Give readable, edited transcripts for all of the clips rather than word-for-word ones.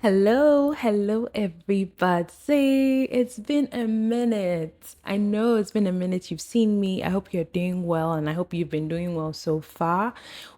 Hello, everybody. It's been a minute. I know it's been a minute. You've seen me. I hope you're doing well, and I hope you've been doing well so far.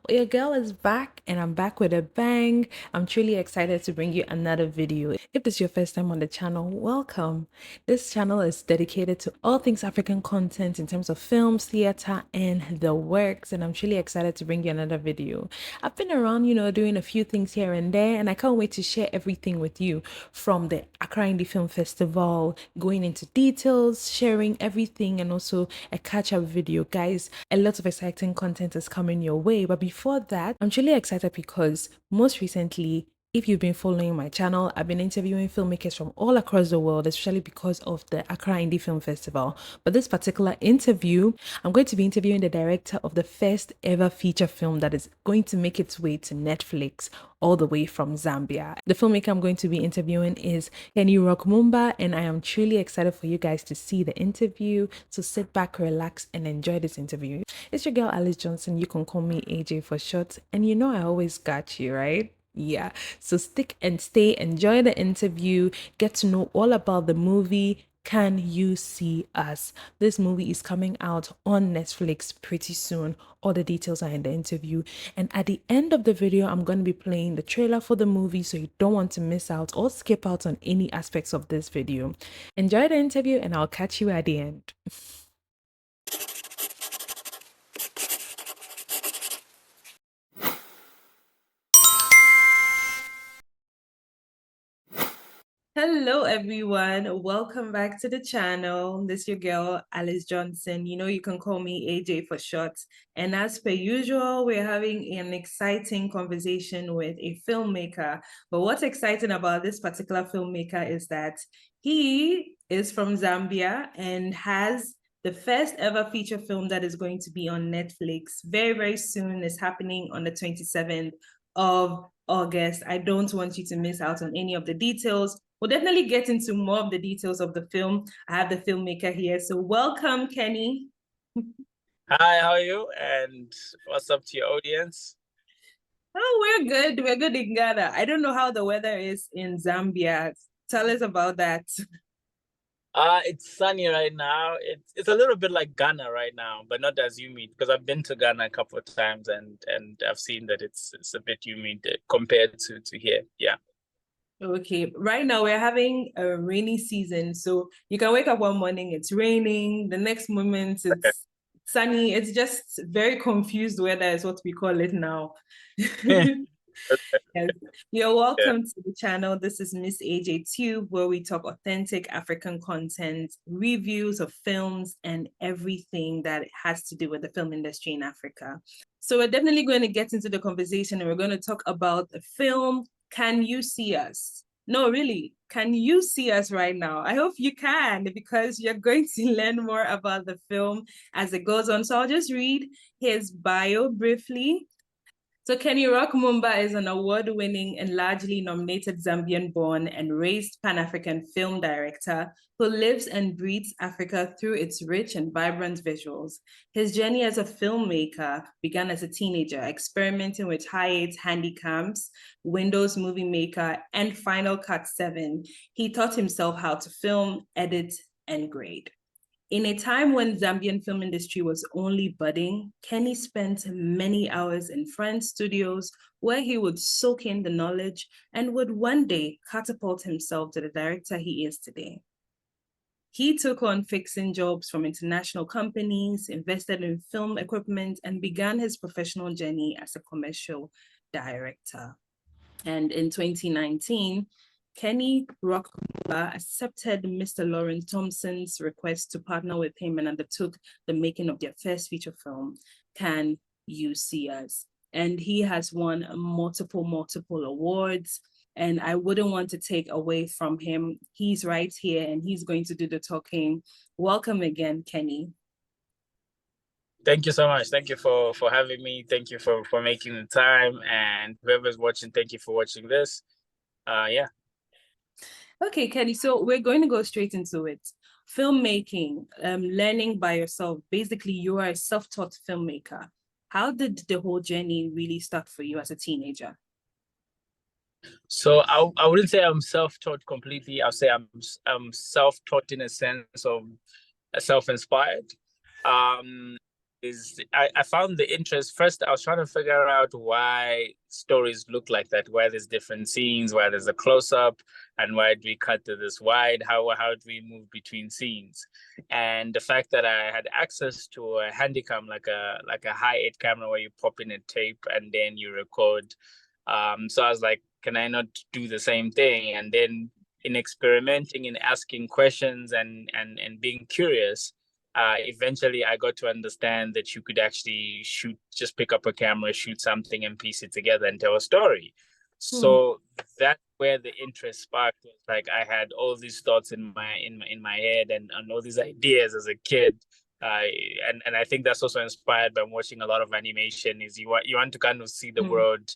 Well, your girl is back, and I'm back with a bang. I'm truly excited to bring you another video. If this is your first time on the channel, welcome. This channel is dedicated to all things African content in terms of films, theater, and the works, and I'm truly excited to bring you another video. I've been around, doing a few things here and there, and I can't wait to share everything with you from the Hakainde Film Festival, going into details, sharing everything, and also a catch-up video. Guys, a lot of exciting content is coming your way. But before that, I'm truly excited because most recently, if you've been following my channel, I've been interviewing filmmakers from all across the world, especially because of the Accra Indie Film Festival. But this particular interview, I'm going to be interviewing the director of the first ever feature film that is going to make its way to Netflix all the way from Zambia. The filmmaker I'm going to be interviewing is Kenny Roc Mumba, and I am truly excited for you guys to see the interview. So sit back, relax, and enjoy this interview. It's your girl Alice Johnson. You can call me AJ for short, and you know I always got you, right? Yeah, so stick and stay, enjoy the interview, get to know all about the movie. Can You See Us? This movie is coming out on Netflix pretty soon. All the details are in the interview. And at the end of the video, I'm going to be playing the trailer for the movie, so you don't want to miss out or skip out on any aspects of this video. Enjoy the interview, and I'll catch you at the end. Hello everyone, welcome back to the channel. This is your girl Alice Johnson. You can call me AJ for short. And as per usual, we're having an exciting conversation with a filmmaker. But what's exciting about this particular filmmaker is that he is from Zambia and has the first ever feature film that is going to be on Netflix very, very soon. It's happening on the 27th of August. I don't want you to miss out on any of the details. We'll definitely get into more of the details of the film. I have the filmmaker here. So welcome, Kenny. Hi, how are you? And what's up to your audience? Oh, we're good. We're good in Ghana. I don't know how the weather is in Zambia. Tell us about that. It's sunny right now. It's a little bit like Ghana right now, but not as humid because I've been to Ghana a couple of times and I've seen that it's a bit humid compared to here. Yeah. Okay, right now we're having a rainy season. So you can wake up one morning, it's raining. The next moment it's sunny. It's just very confused weather is what we call it now. Yes. You're Yeah. welcome to the channel. This is Miss AJ Tube, where we talk authentic African content, reviews of films, and everything that has to do with the film industry in Africa. So we're definitely going to get into the conversation, and we're going to talk about the film Can You See Us? No, really, can you see us right now? I hope you can, because you're going to learn more about the film as it goes on. So I'll just read his bio briefly. So Kenny Roc Mumba is an award-winning and largely nominated Zambian-born and raised Pan-African film director who lives and breathes Africa through its rich and vibrant visuals. His journey as a filmmaker began as a teenager, experimenting with high-8 handycams, Windows Movie Maker, and Final Cut 7. He taught himself how to film, edit, and grade. In a time when Zambian film industry was only budding, Kenny spent many hours in French studios where he would soak in the knowledge and would one day catapult himself to the director he is today. He took on fixing jobs from international companies, invested in film equipment, and began his professional journey as a commercial director. And in 2019, Kenny Roc Mumba accepted Mr. Lawrence Thompson's request to partner with him and undertook the making of their first feature film, Can You See Us? And he has won multiple awards. And I wouldn't want to take away from him. He's right here and he's going to do the talking. Welcome again, Kenny. Thank you so much. Thank you for having me. Thank you for making the time. And whoever's watching, thank you for watching this. Yeah. Okay, Kenny, so we're going to go straight into it. Filmmaking, learning by yourself. Basically, you are a self-taught filmmaker. How did the whole journey really start for you as a teenager? So I wouldn't say I'm self-taught completely. I'll say I'm self-taught in a sense of self-inspired. Um, I found the interest first. I was trying to figure out why stories look like that, why there's different scenes, why there's a close-up, and why do we cut to this wide? How do we move between scenes? And the fact that I had access to a handycam, like a high-end camera where you pop in a tape and then you record. So I was like, can I not do the same thing? And then in experimenting, in asking questions and being curious, eventually I got to understand that you could actually shoot, just pick up a camera, shoot something and piece it together and tell a story. Hmm. So that's where the interest sparked. Was like I had all these thoughts in my head and all these ideas as a kid. Uh, and I think that's also inspired by watching a lot of animation. Is you want to kind of see the Hmm. world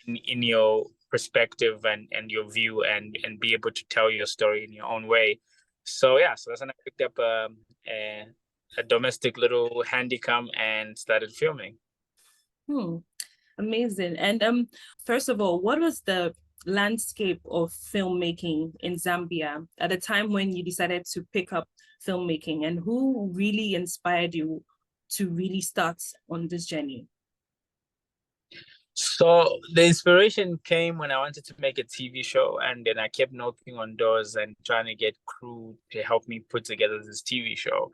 in your perspective and your view and be able to tell your story in your own way. So yeah, so that's when I picked up a domestic little handycam and started filming. Hmm. Amazing. And first of all, what was the landscape of filmmaking in Zambia at the time when you decided to pick up filmmaking, and who really inspired you to really start on this journey? So the inspiration came when I wanted to make a TV show, and then I kept knocking on doors and trying to get crew to help me put together this TV show.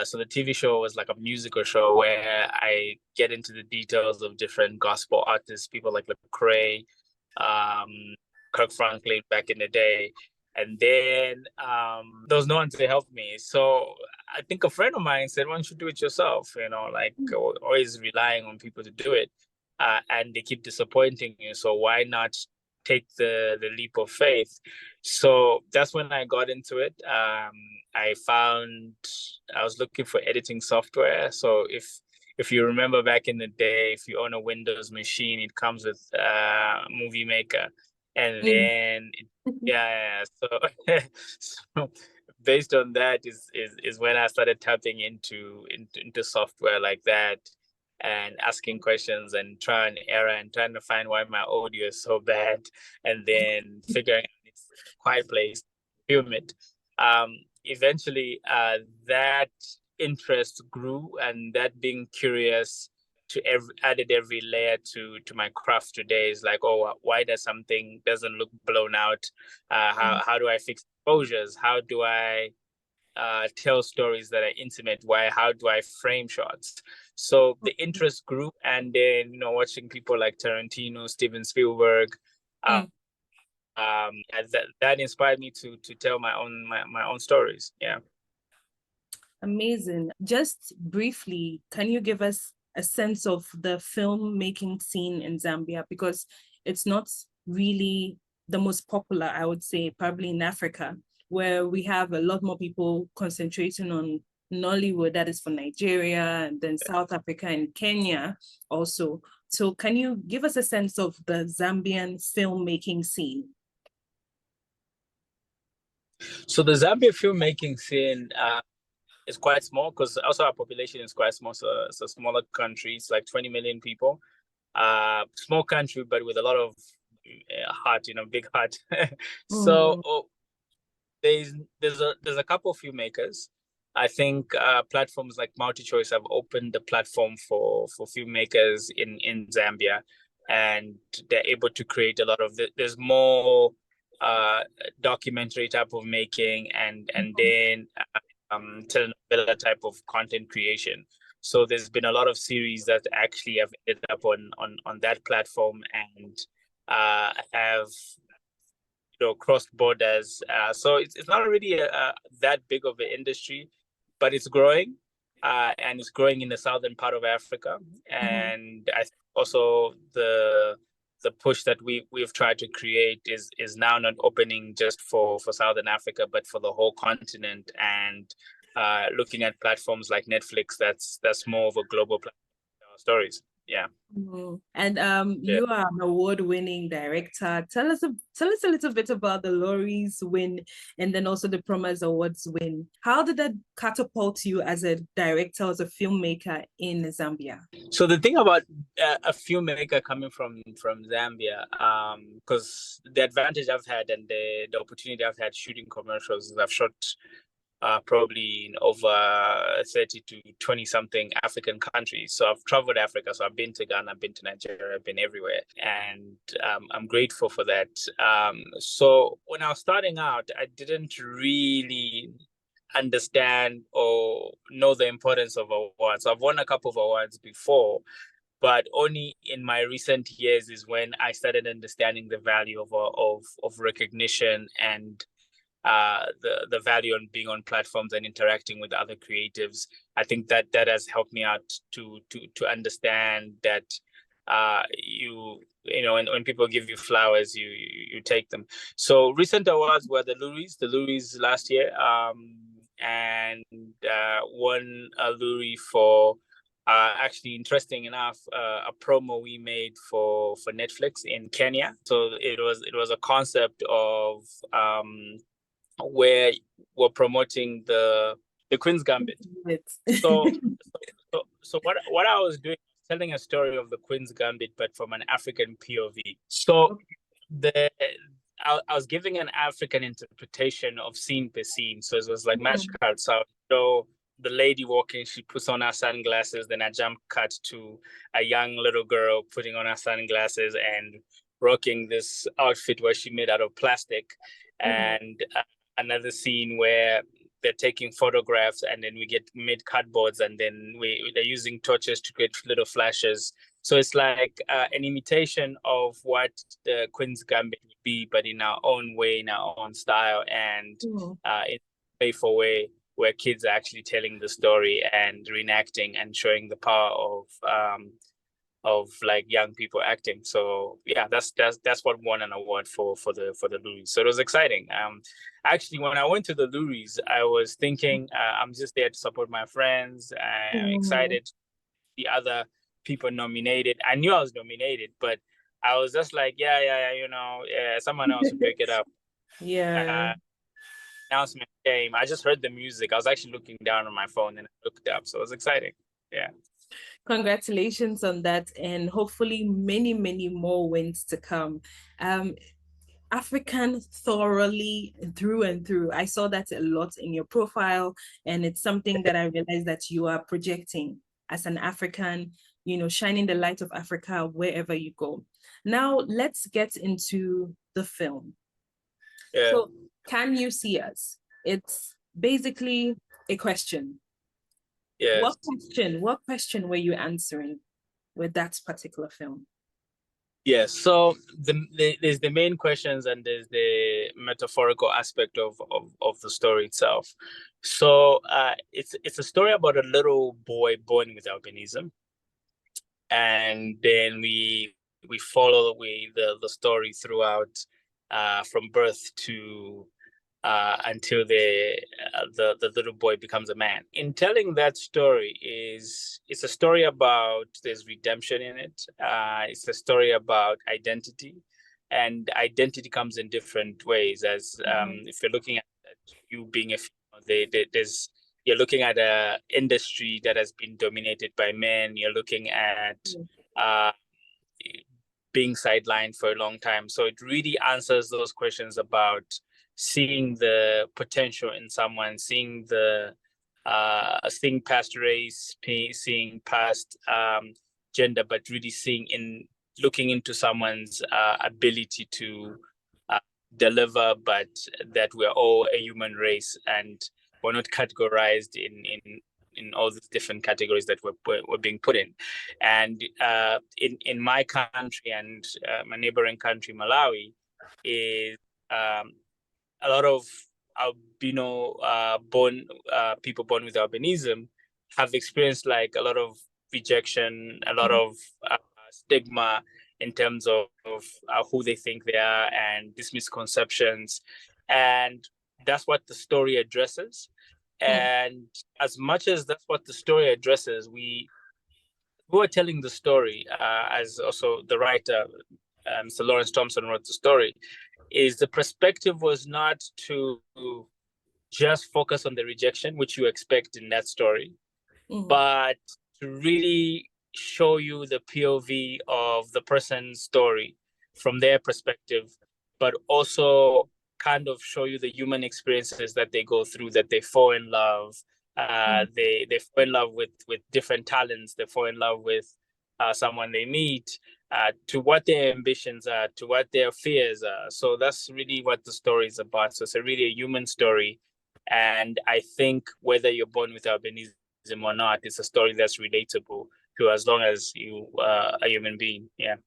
So the TV show was like a musical show where I get into the details of different gospel artists, people like Lecrae, um, Kirk Franklin back in the day. And then there was no one to help me. So I think a friend of mine said, why don't you do it yourself? You know, like always relying on people to do it. And they keep disappointing you. So why not take the leap of faith? So that's when I got into it. I found I was looking for editing software. So if you remember back in the day, if you own a Windows machine, it comes with Movie Maker, and Mm. then yeah. So based on that is when I started tapping into software like that and asking questions and trying error and trying to find why my audio is so bad, and then figuring out it's a quiet place, film it. Eventually, that interest grew, and that being curious added every layer to my craft today. Is like, oh, why does something doesn't look blown out? How do I fix exposures? How do I tell stories that are intimate? How do I frame shots? So the interest grew, and then watching people like Tarantino, Steven Spielberg, uh, Mm. that inspired me to tell my own stories. Yeah. Amazing. Just briefly, can you give us a sense of the filmmaking scene in Zambia? Because it's not really the most popular, I would say, probably in Africa, where we have a lot more people concentrating on Nollywood, that is for Nigeria, and then South Africa and Kenya also. So can you give us a sense of the Zambian filmmaking scene? So the Zambia filmmaking scene is quite small because also our population is quite small. So it's a smaller country. It's like 20 million people. Small country, but with a lot of heart, big heart. So Mm. there's a couple of filmmakers. I think platforms like MultiChoice have opened the platform for filmmakers in Zambia, and they're able to create a lot of there's more documentary type of making and then telenovela type of content creation. So there's been a lot of series that actually have ended up on that platform and have crossed borders. So it's not really that big of an industry, but it's growing, and it's growing in the southern part of Africa. Mhm. And I think also the push that we've tried to create is now not opening just for Southern Africa, but for the whole continent. And looking at platforms like Netflix, that's more of a global platform for our stories. Yeah. And Yeah. you are an award-winning director. Tell us a little bit about the Laurie's win and then also the Promax Awards win. How did that catapult you as a director, as a filmmaker in Zambia? So the thing about a filmmaker coming from Zambia, because the advantage I've had and the opportunity I've had shooting commercials is I've shot probably in over 30 to 20 something African countries. So I've traveled Africa. So I've been to Ghana, I've been to Nigeria, I've been everywhere. And I'm grateful for that. So when I was starting out, I didn't really understand or know the importance of awards. I've won a couple of awards before, but only in my recent years is when I started understanding the value of recognition and the value on being on platforms and interacting with other creatives. I think that has helped me out to understand that you know when people give you flowers, you take them. So recent awards were the Lourie's last year, and won a Lourie for actually, interesting enough, a promo we made for Netflix in Kenya. So it was a concept of where we're promoting the Queen's Gambit. So what I was doing, telling a story of the Queen's Gambit, but from an African POV. So I was giving an African interpretation of scene per scene. So it was like match cards. So the lady walking, she puts on her sunglasses. Then I jump cut to a young little girl putting on her sunglasses and rocking this outfit where she made out of plastic. And another scene where they're taking photographs, and then we get made cardboards, and then they're using torches to create little flashes. So it's like an imitation of what the Queen's Gambit would be, but in our own way, in our own style, and in a playful way, where kids are actually telling the story and reenacting and showing the power of like young people acting. So yeah, that's what won an award for the Lourie's. So it was exciting. Actually, when I went to the Lourie's, I was thinking I'm just there to support my friends. I'm excited. The other people nominated. I knew I was nominated, but I was just like, yeah, someone else will pick it up. Announcement came. I just heard the music. I was actually looking down on my phone and I looked up. So it was exciting. Yeah. Congratulations on that, and hopefully many, many more wins to come. African thoroughly through and through. I saw that a lot in your profile, and it's something that I realized that you are projecting as an African, shining the light of Africa wherever you go. Now, let's get into the film. Yeah. So, can you see us? It's basically a question. Yes. What question were you answering with that particular film? Yes. So there's the main questions and there's the metaphorical aspect of the story itself. So it's a story about a little boy born with albinism, and then we follow the story throughout from birth to until the little boy becomes a man. In telling that story, it's a story about there's redemption in it. It's a story about identity, and identity comes in different ways. As if you're looking at you being a female, there's you're looking at a industry that has been dominated by men. You're looking at being sidelined for a long time. So it really answers those questions about seeing the potential in someone, seeing past race, seeing past gender, but really looking into someone's ability to deliver, but that we're all a human race and we're not categorized in all these different categories that we're being put in. And in my country and my neighboring country, Malawi, is a lot of albino people born with albinism have experienced like a lot of rejection, a lot of stigma in terms of who they think they are and these misconceptions. And that's what the story addresses. And as much as that's what the story addresses, we were telling the story, as also the writer, Mr. Lawrence Thompson, wrote the story, is the perspective was not to just focus on the rejection, which you expect in that story, but to really show you the POV of the person's story from their perspective, but also kind of show you the human experiences that they go through, that they fall in love. They fall in love with different talents. They fall in love with someone they meet, to what their ambitions are, to what their fears are. So that's really what the story is about. So it's really a human story. And I think whether you're born with albinism or not, it's a story that's relatable to as long as you are a human being. Yeah.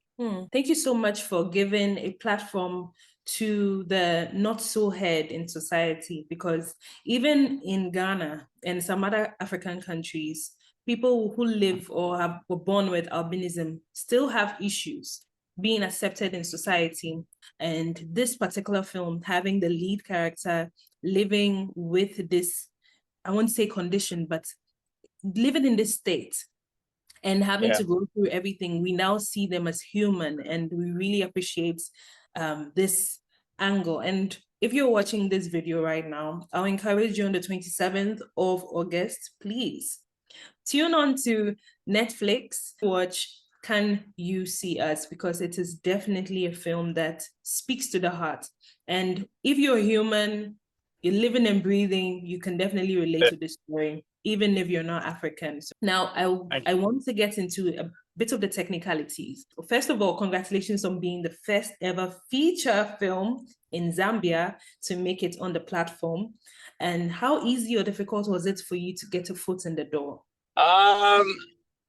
Thank you so much for giving a platform to the not so heard in society, because even in Ghana and some other African countries, people who live or were born with albinism still have issues being accepted in society. And this particular film, having the lead character living with this, I won't say condition, but living in this state and having to go through everything, we now see them as human, and we really appreciate this angle. And if you're watching this video right now, I'll encourage you on the 27th of August, please tune on to Netflix, watch Can You See Us, because it is definitely a film that speaks to the heart. And if you're human, you're living and breathing, you can definitely relate to this story, even if you're not African. So now I want to get into a bit of the technicalities. First of all, congratulations on being the first ever feature film in Zambia to make it on the platform. And how easy or difficult was it for you to get a foot in the door?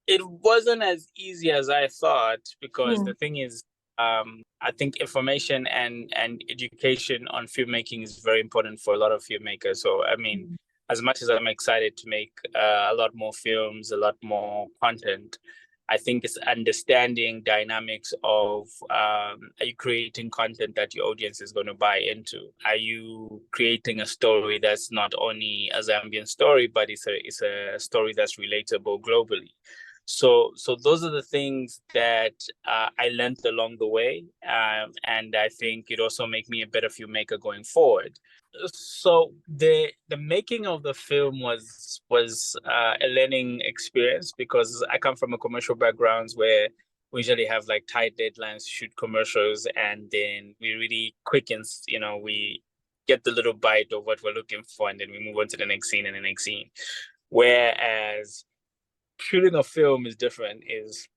It wasn't as easy as I thought, because the thing is, I think information and education on filmmaking is very important for a lot of filmmakers. So, I mean, as much as I'm excited to make a lot more films, a lot more content, I think it's understanding dynamics of, are you creating content that your audience is going to buy into? Are you creating a story that's not only a Zambian story, but it's a story that's relatable globally? So those are the things that I learned along the way, and I think it also made me a better filmmaker going forward. So the making of the film was a learning experience, because I come from a commercial background where we usually have like tight deadlines to shoot commercials, and then we really quicken, we get the little bite of what we're looking for, and then we move on to the next scene and the next scene. Whereas shooting a film is different. Is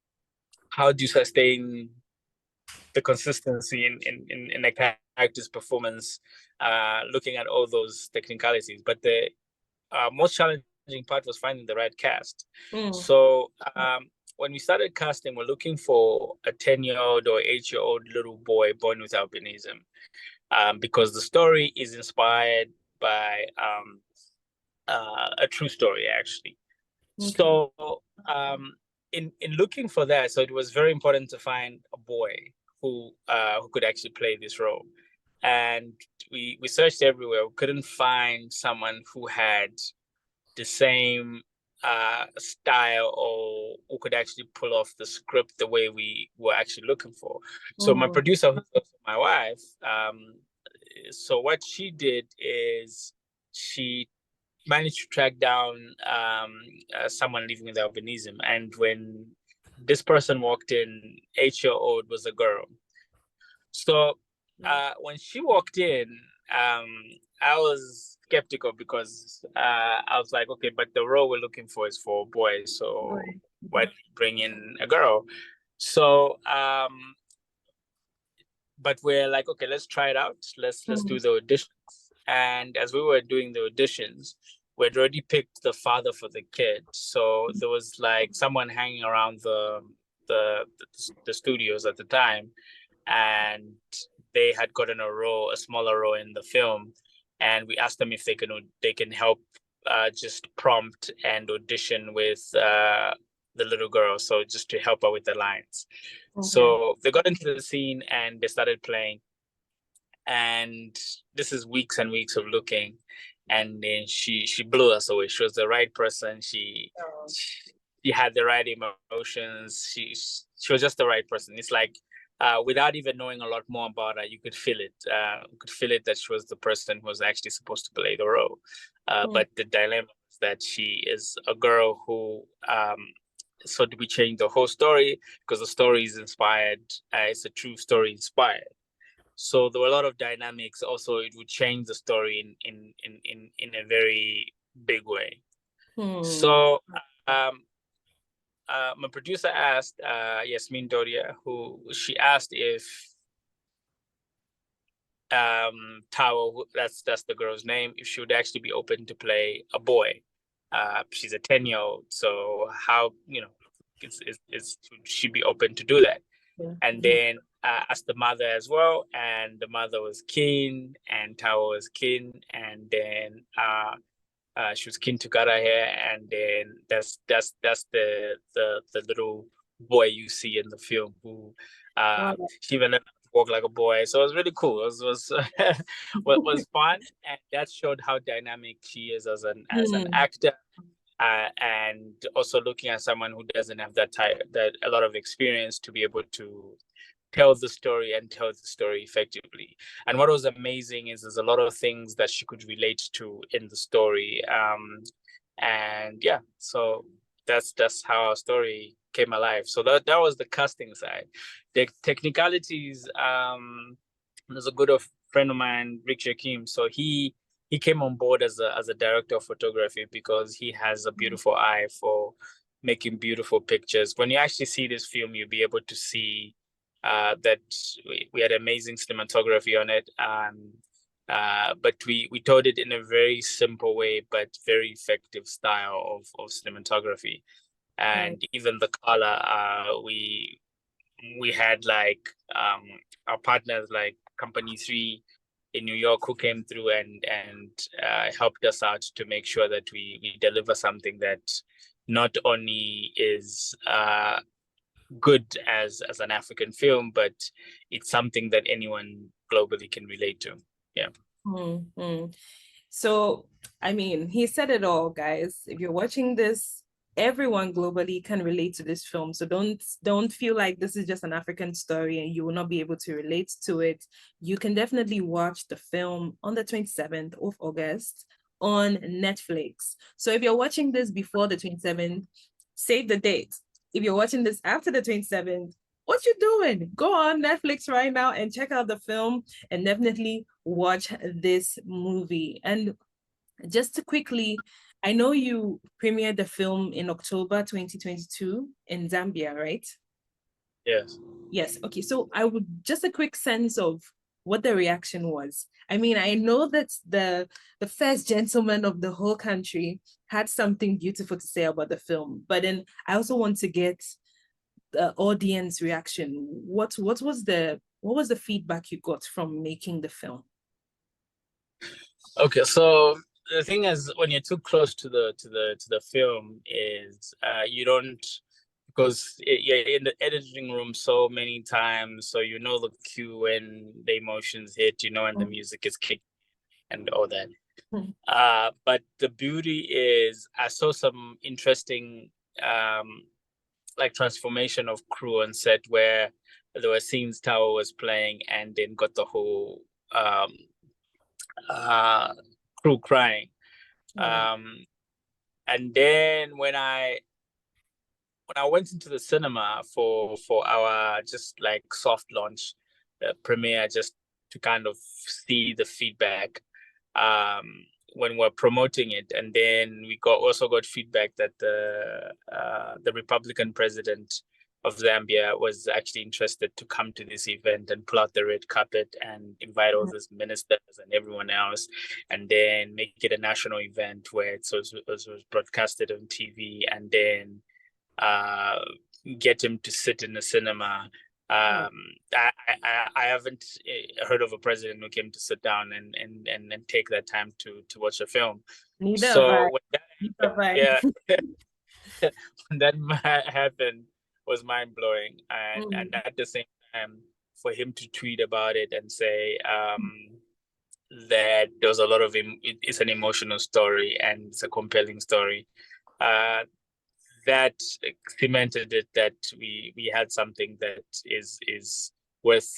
how do you sustain the consistency in the character's performance, looking at all those technicalities. But the most challenging part was finding the right cast. So when we started casting, we're looking for a 10-year-old or 8-year-old little boy born with albinism, because the story is inspired by a true story, actually. Okay. So in looking for that, so it was very important to find a boy who could actually play this role. And we searched everywhere. We couldn't find someone who had the same style, or who could actually pull off the script the way we were actually looking for. So my producer, who's also my wife, so what she did is she managed to track down someone living with albinism. And when this person walked in, 8-year-old was a girl. So when she walked in, I was skeptical, because I was like, okay, but the role we're looking for is for boys, so why bring in a girl? So but we're like, okay, let's try it out. Let's do the auditions. And as we were doing the auditions, we'd already picked the father for the kid. So there was like someone hanging around the studios at the time, and they had gotten a smaller role in the film. And we asked them if they can help just prompt and audition with the little girl, so just to help her with the lines. Okay. So they got into the scene and they started playing. And this is weeks and weeks of looking, and then she blew us away. She was the right person. She she had the right emotions. She was just the right person. It's like without even knowing a lot more about her, you could feel it. You could feel it that she was the person who was actually supposed to play the role. But the dilemma is that she is a girl who. So we change the whole story because the story is inspired. It's a true story inspired. So there were a lot of dynamics. Also, it would change the story in a very big way. So my producer asked Yasmin Dodia, she asked if Tao, that's the girl's name, if she would actually be open to play a boy. She's a 10-year-old, so how, should she be open to do that? And then asked the mother as well, and the mother was keen, and Tao was keen, and then she was keen to cut her hair, and then that's the little boy you see in the film who she even learned to walk like a boy. So it was really cool. It was fun, and that showed how dynamic she is as an actor. And also looking at someone who doesn't have that a lot of experience to be able to tell the story and tell the story effectively. And what was amazing is there's a lot of things that she could relate to in the story. And yeah, so that's how our story came alive. So that was the casting side. The technicalities, there's a good friend of mine, Rick Jakim. So he came on board as a director of photography because he has a beautiful eye for making beautiful pictures. When you actually see this film, you'll be able to see that we had amazing cinematography on it. But we told it in a very simple way, but very effective style of cinematography. And even the color, we had like our partners like Company 3 in New York who came through and helped us out to make sure that we deliver something that not only is good as an African film, but it's something that anyone globally can relate to. Yeah. So, I mean, he said it all, guys. If you're watching this, everyone globally can relate to this film. So don't feel like this is just an African story and you will not be able to relate to it. You can definitely watch the film on the 27th of August on Netflix. So if you're watching this before the 27th, save the date. If you're watching this after the 27th, what you doing? Go on Netflix right now and check out the film and definitely watch this movie. And just to quickly, I know you premiered the film in October 2022 in Zambia, right? Yes. Yes. Okay. So I would just a quick sense of what the reaction was. I mean, I know that the first gentleman of the whole country had something beautiful to say about the film, but then I also want to get the audience reaction. What was the feedback you got from making the film? Okay, so the thing is, when you're too close to the film, is you don't, because you're in the editing room so many times, so you know the cue when the emotions hit, when the music is kicked and all that. But the beauty is, I saw some interesting like transformation of crew on set where there were scenes Tower was playing and then got the whole crew crying. And then when I went into the cinema for our just like soft launch premiere, just to kind of see the feedback when we're promoting it, and then we also got feedback that the Republican president of Zambia was actually interested to come to this event and pull out the red carpet and invite all these ministers and everyone else, and then make it a national event where it was broadcasted on TV, and then get him to sit in the cinema. I haven't heard of a president who came to sit down and take that time to watch a film. Neither So have I. when that happened, was mind blowing, and at the same time, for him to tweet about it and say that there's a lot of it's an emotional story and it's a compelling story. that cemented it that we had something that is worth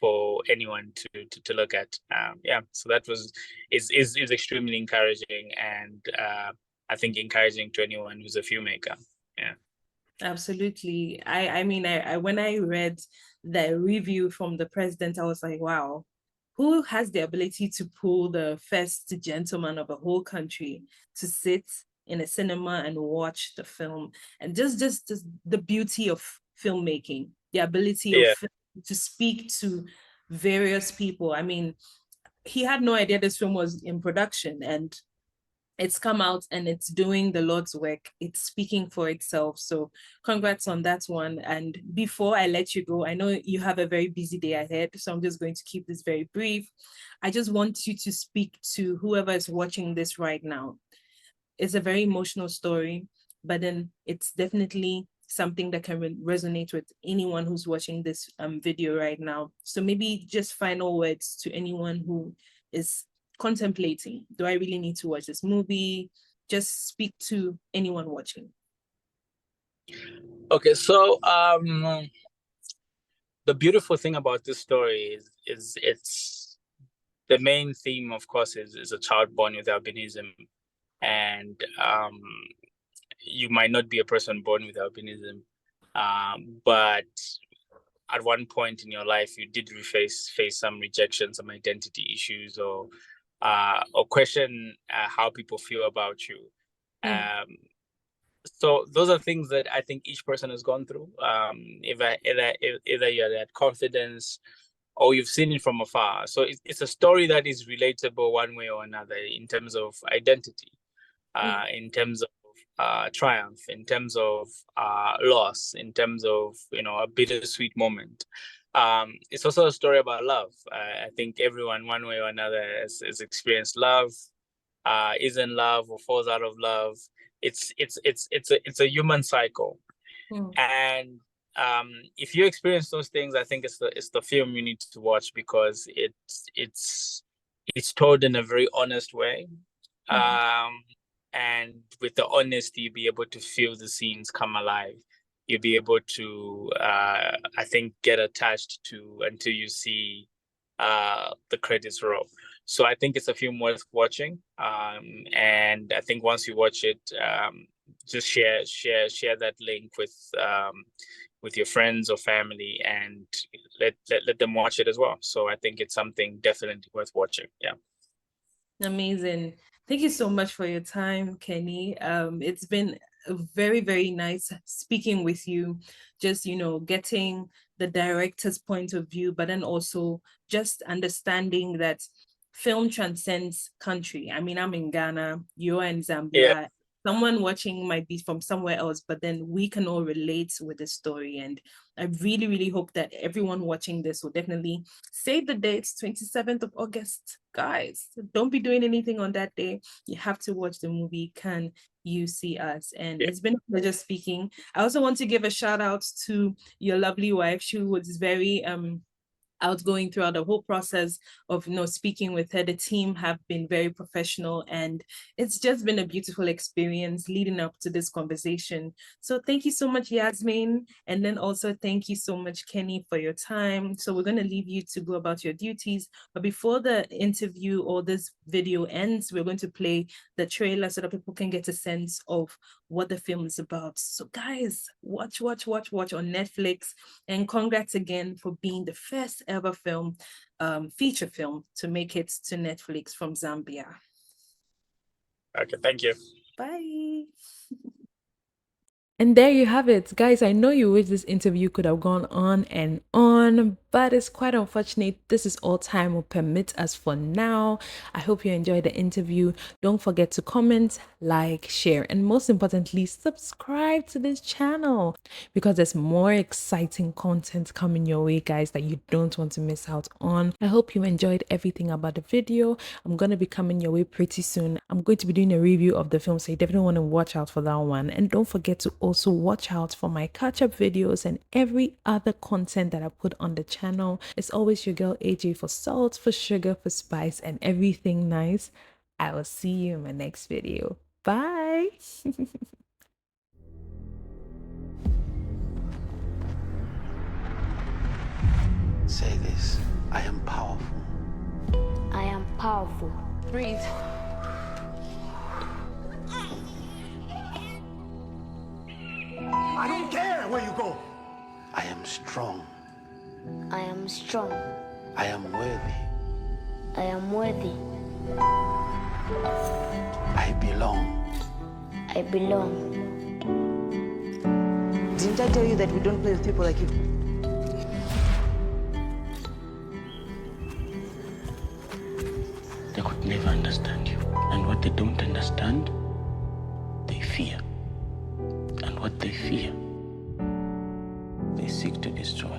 for anyone to look at. Yeah, so that is extremely encouraging, and I think encouraging to anyone who's a filmmaker. Yeah. Absolutely. I mean, I when I read the review from the president, I was like, wow, who has the ability to pull the first gentleman of a whole country to sit in a cinema and watch the film? And just the beauty of filmmaking, the ability of Yeah. to speak to various people. I mean, he had no idea this film was in production, and it's come out and it's doing the Lord's work. It's speaking for itself. So congrats on that one. And before I let you go, I know you have a very busy day ahead, so I'm just going to keep this very brief. I just want you to speak to whoever is watching this right now. It's a very emotional story, but then it's definitely something that can resonate with anyone who's watching this video right now. So maybe just final words to anyone who is contemplating, do I really need to watch this movie? Just speak to anyone watching. Okay, so the beautiful thing about this story is it's the main theme, of course, is a child born with albinism, and you might not be a person born with albinism, but at one point in your life you did face some rejection, some identity issues, or question how people feel about you. So those are things that I think each person has gone through. Either you had that confidence or you've seen it from afar. So it's a story that is relatable one way or another in terms of identity, in terms of triumph, in terms of loss, in terms of, a bittersweet moment. It's also a story about love. I think everyone, one way or another, has experienced love, is in love or falls out of love. It's a human cycle, and if you experience those things, I think it's the film you need to watch, because it's told in a very honest way, and with the honesty, you'll be able to feel the scenes come alive. You'll be able to, I think, get attached to until you see the credits roll. So I think it's a film worth watching. And I think once you watch it, just share that link with your friends or family, and let them watch it as well. So I think it's something definitely worth watching. Yeah. Amazing. Thank you so much for your time, Kenny. It's been very, very nice speaking with you, just, getting the director's point of view, but then also just understanding that film transcends country. I mean, I'm in Ghana, you're in Zambia. Yeah. Someone watching might be from somewhere else, but then we can all relate with the story. And I really, really hope that everyone watching this will definitely save the date, 27th of August. Guys, don't be doing anything on that day. You have to watch the movie. Can you see us? And it's been a pleasure speaking. I also want to give a shout out to your lovely wife. She was very outgoing throughout the whole process of speaking with her. The team have been very professional, and it's just been a beautiful experience leading up to this conversation. So thank you so much, Yasmin, and then also thank you so much, Kenny, for your time. So we're going to leave you to go about your duties, but before the interview or this video ends, we're going to play the trailer so that people can get a sense of what the film is about. So guys, watch on Netflix, and congrats again for being the first ever film, feature film, to make it to Netflix from Zambia. Okay, thank you. Bye. And there you have it, guys. I know you wish this interview could have gone on and on, but it's quite unfortunate. This is all time will permit us for now. I hope you enjoyed the interview. Don't forget to comment, like, share, and most importantly, subscribe to this channel, because there's more exciting content coming your way, guys, that you don't want to miss out on. I hope you enjoyed everything about the video. I'm going to be coming your way pretty soon. I'm going to be doing a review of the film, so you definitely want to watch out for that one. And don't forget to also watch out for my catch-up videos and every other content that I put on the channel. It's always your girl AJ, for salt, for sugar, for spice, and everything nice. I will see you in my next video. Bye. Say this. I am powerful. I am powerful. Breathe. I don't care where you go. I am strong. I am strong. I am worthy. I am worthy. I belong. I belong. Didn't I tell you that we don't play with people like you? They could never understand you. And what they don't understand, they fear. And what they fear, they seek to destroy.